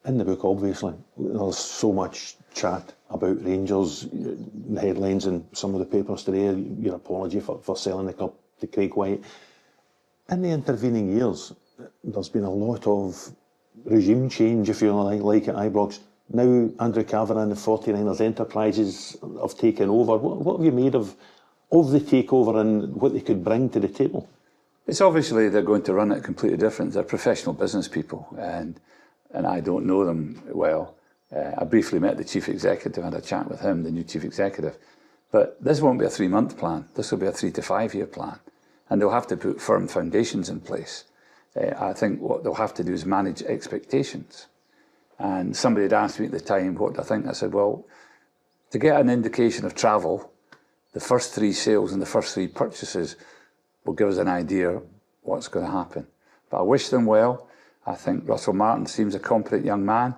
In the book, obviously, there's so much chat about Rangers, the headlines in some of the papers today, your apology for selling the club to Craig Whyte. In the intervening years, there's been a lot of regime change, if you like at Ibrox. Now Andrew Kavanagh and the 49ers Enterprises have taken over. What have you made of the takeover and what they could bring to the table? It's obviously they're going to run it completely different. They're professional business people, and I don't know them well. I briefly met the chief executive, had a chat with him, the new chief executive. But this won't be a 3-month plan. This will be a 3 to 5 year plan. And they'll have to put firm foundations in place. I think what they'll have to do is manage expectations. And somebody had asked me at the time, what I think? I said, well, to get an indication of travel, the first 3 sales and the first 3 purchases will give us an idea what's going to happen. But I wish them well. I think Russell Martin seems a competent young man.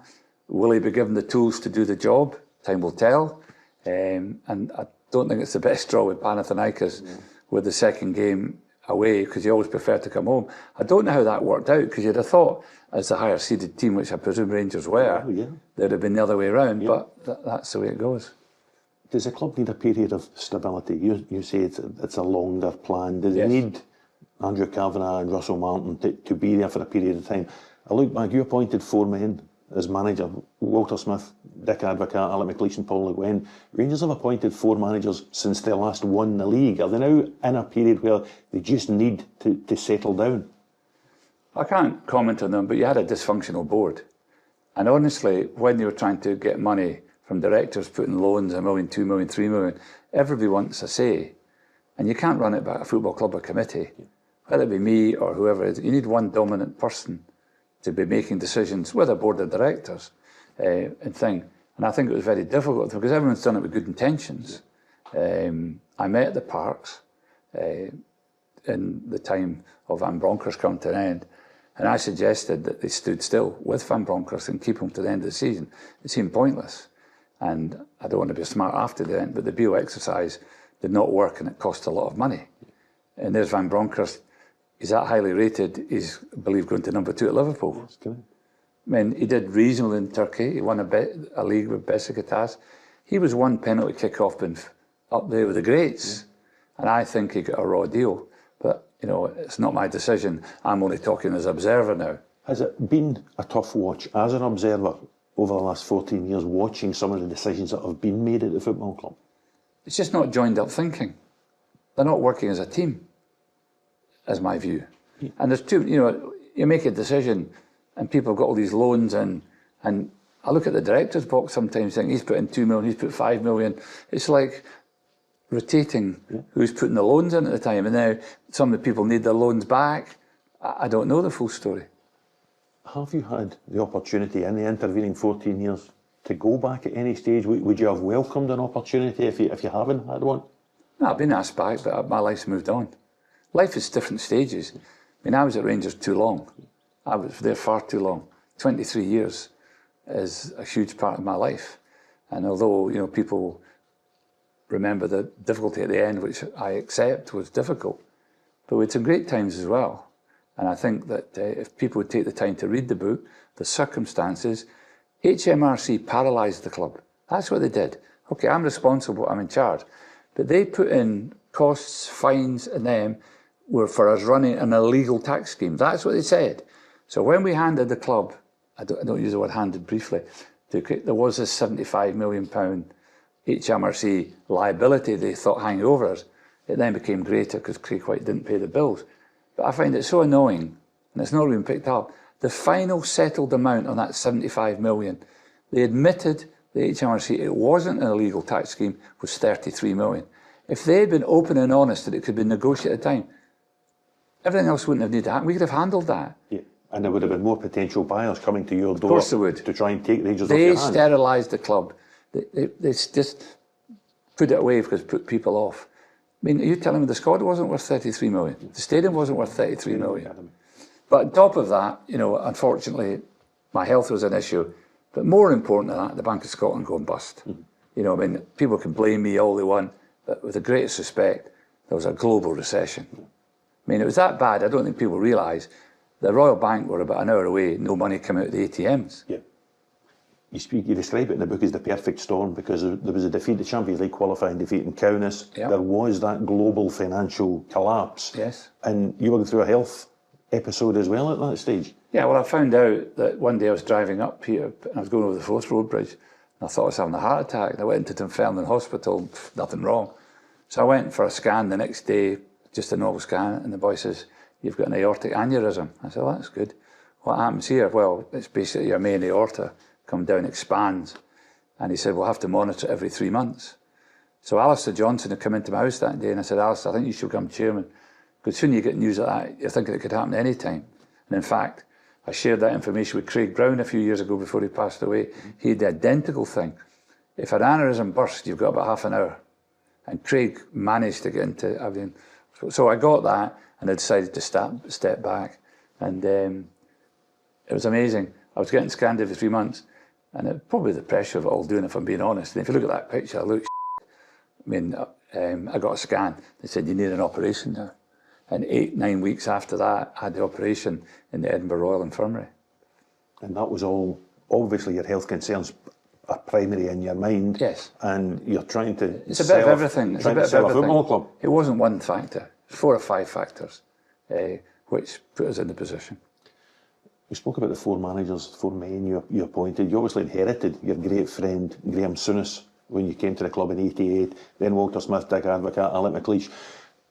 Will he be given the tools to do the job? Time will tell. And I don't think it's the best draw with Panathinaikos with the second game away, because you always prefer to come home. I don't know how that worked out, because you'd have thought, as the higher seeded team, which I presume Rangers were, they'd have been the other way around, but that's the way it goes. Does the club need a period of stability? You say it's a longer plan. Do they need Andrew Kavanagh and Russell Martin to be there for a period of time? I look back, you appointed 4 men as manager: Walter Smith, Dick Advocaat, Alec McLeish and Paul Le Guin. Rangers have appointed 4 managers since they last won the league. Are they now in a period where they just need to settle down? I can't comment on them, but you had a dysfunctional board. And honestly, when they were trying to get money from directors putting loans, $1 million, $2 million, $3 million, everybody wants a say. And you can't run it by a football club or committee, whether it be me or whoever it is. You need one dominant person to be making decisions with a board of directors and thing. And I think it was very difficult because everyone's done it with good intentions. I met at the Parks in the time of Van Bronckhorst coming to an end, and I suggested that they stood still with Van Bronckhorst and keep him to the end of the season. It seemed pointless. And I don't want to be smart after the end, but the BO exercise did not work and it cost a lot of money. And there's Van Bronckhorst. He's that highly rated. He's, I believe, going to number 2 at Liverpool. That's good. I mean, he did reasonable in Turkey. He won a league with Besiktas. He was 1 penalty kick-off up there with the greats. And I think he got a raw deal. But, you know, it's not my decision. I'm only talking as observer now. Has it been a tough watch as an observer over the last 14 years, watching some of the decisions that have been made at the football club? It's just not joined up thinking. They're not working as a team, as my view. And there's two, you know, you make a decision and people have got all these loans and I look at the director's box sometimes thinking he's put in 2 million, he's put 5 million. It's like rotating who's putting the loans in at the time, and now some of the people need their loans back. I don't know the full story. Have you had the opportunity in the intervening 14 years to go back at any stage? Would you have welcomed an opportunity if you haven't had one? No, I've been asked back, but my life's moved on. Life is different stages. I mean, I was at Rangers too long. I was there far too long. 23 years is a huge part of my life. And although, you know, people remember the difficulty at the end, which I accept was difficult, but we had some great times as well. And I think that if people would take the time to read the book, the circumstances, HMRC paralysed the club. That's what they did. Okay, I'm responsible, I'm in charge. But they put in costs, fines, and them were for us running an illegal tax scheme. That's what they said. So when we handed the club, I don't use the word handed briefly, there was a £75 million HMRC liability they thought hanging over us. It then became greater because Craig Whyte didn't pay the bills. But I find it so annoying, and it's not even picked up. The final settled amount on that 75 million, they admitted, the HMRC, it wasn't an illegal tax scheme, was 33 million. If they had been open and honest that it could be negotiated at the time, everything else wouldn't have needed to happen. We could have handled that. Yeah. And there would have been more potential buyers coming to your door. Of course there would. To try and take Rangers off your hands. They sterilised the club. They just put it away because it put people off. I mean, are you telling me the squad wasn't worth 33 million? The stadium wasn't worth 33 million. But on top of that, you know, unfortunately, my health was an issue. But more important than that, the Bank of Scotland going bust. You know, I mean, people can blame me all they want, but with the greatest respect, there was a global recession. I mean, it was that bad, I don't think people realise. The Royal Bank were about an hour away, no money came out of the ATMs. you describe it in the book as the perfect storm, because there was a defeat, the Champions League qualifying defeat in Kaunas. Yep. There was that global financial collapse. Yes. And you were going through a health episode as well at that stage. Yeah, well, I found out that one day I was driving up here and I was going over the Forth Road Bridge and I thought I was having a heart attack. And I went into Dunfermline Hospital, nothing wrong. So I went for a scan the next day, just a normal scan, and the boy says, "You've got an aortic aneurysm." I said, "Oh, that's good. What happens here?" "Well, it's basically your main aorta come down, expands." And he said, "We'll have to monitor it every 3 months." So Alistair Johnson had come into my house that day and I said, "Alistair, I think you should become chairman. Because soon you get news like that, you're thinking it could happen any time." And in fact, I shared that information with Craig Brown a few years ago before he passed away. He had the identical thing. If an aneurysm bursts, you've got about half an hour. And Craig managed to get into everything. So I got that and I decided to step back. And it was amazing. I was getting scanned every 3 months. And probably the pressure of it all doing, if I'm being honest. And if you look at that picture, I look I mean, I got a scan. They said, "You need an operation now." And 8-9 weeks after that, I had the operation in the Edinburgh Royal Infirmary. And that was all, obviously your health concerns are primary in your mind. Yes. And you're trying to It's a bit of everything. It's a bit of sell a everything. football club. It wasn't one factor. 4 or 5 factors, which put us in the position. We spoke about the 4 managers, 4 men you appointed. You obviously inherited your great friend Graham Souness when you came to the club in '88, then Walter Smith, Dick Advocat, Alec McLeish.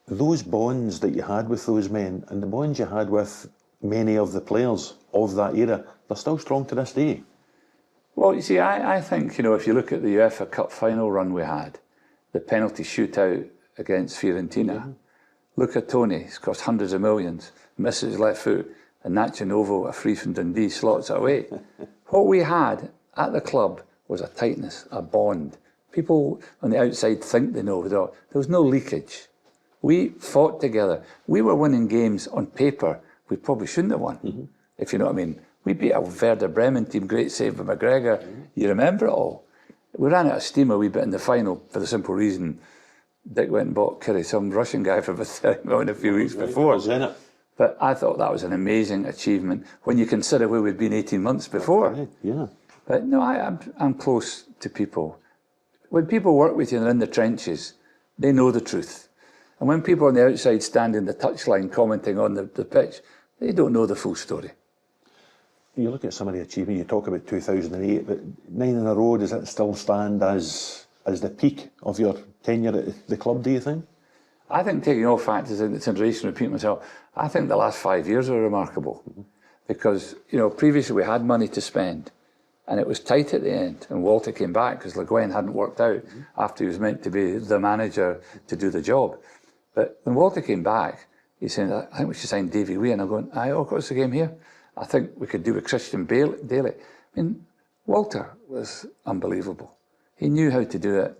Those bonds that you had with those men and the bonds you had with many of the players of that era, they're still strong to this day. Well, you see, I think, if you look at the UEFA Cup final run we had, the penalty shootout against Fiorentina, look at Tony, he's cost hundreds of millions, misses his left foot, and Nacho Novo, a free from Dundee, slots it away. What we had at the club was a tightness, a bond. People on the outside think they know, there was no leakage. We fought together. We were winning games on paper we probably shouldn't have won, if you know what I mean. We beat a Werder Bremen team, great save by McGregor. You remember it all. We ran out of steam a wee bit in the final for the simple reason Dick went and bought Curry, some Russian guy for about 30 million a few weeks before. But I thought that was an amazing achievement when you consider where we'd been 18 months before. Right, yeah. But no, I'm close to people. When people work with you and they're in the trenches, they know the truth. And when people on the outside stand in the touchline commenting on the pitch, they don't know the full story. You look at some of the achievements, you talk about 2008, but 9 in a row, does that still stand as the peak of your tenure at the club, do you think? I think, taking all factors into consideration, repeat myself, I think the last 5 years are remarkable. Because, previously we had money to spend and it was tight at the end, and Walter came back because Le Guin hadn't worked out after he was meant to be the manager to do the job. But when Walter came back, he said, "I think we should sign Davy Weah." And I'm going, what's the game here? I think we could do with Christian Daly. I mean, Walter was unbelievable. He knew how to do it.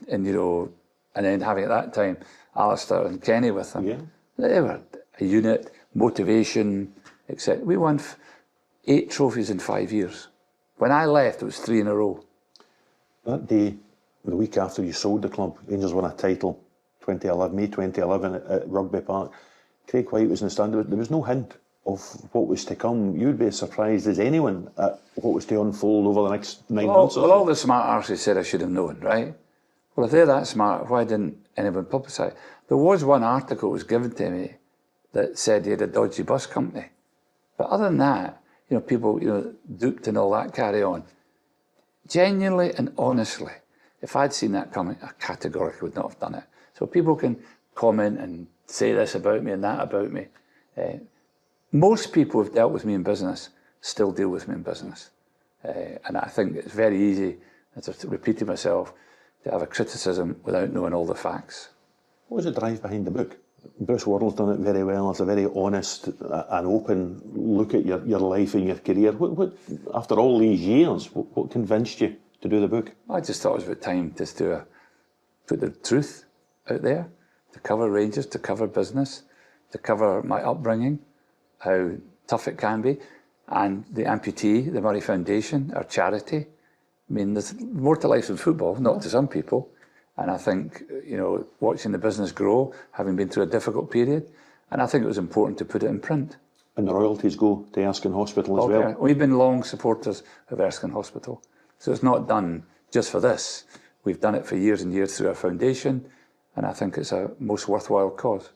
And then having at that time Alistair and Kenny with him. Yeah. They were a unit, motivation, etc. We won 8 trophies in 5 years. When I left, it was 3 in a row. That day, the week after you sold the club, Rangers won a title, May 2011 at Rugby Park. Craig Whyte was in the stand. There was no hint of what was to come. You'd be as surprised as anyone at what was to unfold over the next 9 months. Well, all the smart arses said I should have known, right? Well, if they're that smart, why didn't anyone publicise it? There was one article that was given to me that said he had a dodgy bus company. But other than that, people, duped and all that carry on. Genuinely and honestly, if I'd seen that coming, I categorically would not have done it. So people can comment and say this about me and that about me. Most people who've dealt with me in business still deal with me in business. And I think it's very easy, as I've repeated myself, to have a criticism without knowing all the facts. What was the drive behind the book? Bruce Worrell's done it very well. It's a very honest and open look at your life and your career. What after all these years, what convinced you to do the book? I just thought it was about time just to put the truth out there, to cover Rangers, to cover business, to cover my upbringing, how tough it can be, and the amputee, the Murray Foundation, our charity. I mean, there's more to life than football, not to some people. And I think, watching the business grow, having been through a difficult period, and I think it was important to put it in print. And the royalties go to Erskine Hospital as well? We've been long supporters of Erskine Hospital. So it's not done just for this. We've done it for years and years through our foundation, and I think it's a most worthwhile cause.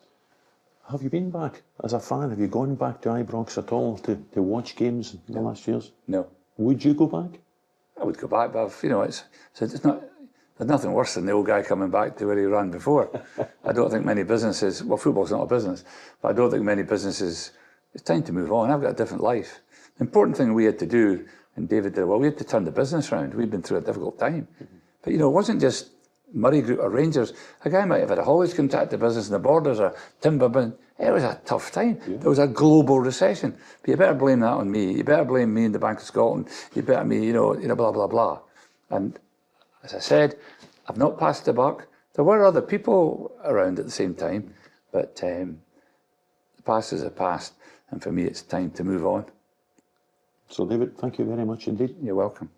Have you been back as a fan? Have you gone back to Ibrox at all to watch games in the last years? No. Would you go back? I would go back, but it's not. There's nothing worse than the old guy coming back to where he ran before. I don't think many businesses, well, football's not a business, but I don't think many businesses, it's time to move on. I've got a different life. The important thing we had to do, and David did well, we had to turn the business around. We'd been through a difficult time. But, it wasn't just Murray Group or Rangers. A guy might have had a haulage contract to business in the Borders or timber, but it was a tough time. Yeah. There was a global recession. But you better blame that on me. You better blame me and the Bank of Scotland. You better me, blah, blah, blah. And as I said, I've not passed the buck. There were other people around at the same time, but the past is the past. And for me, it's time to move on. So, David, thank you very much indeed. You're welcome.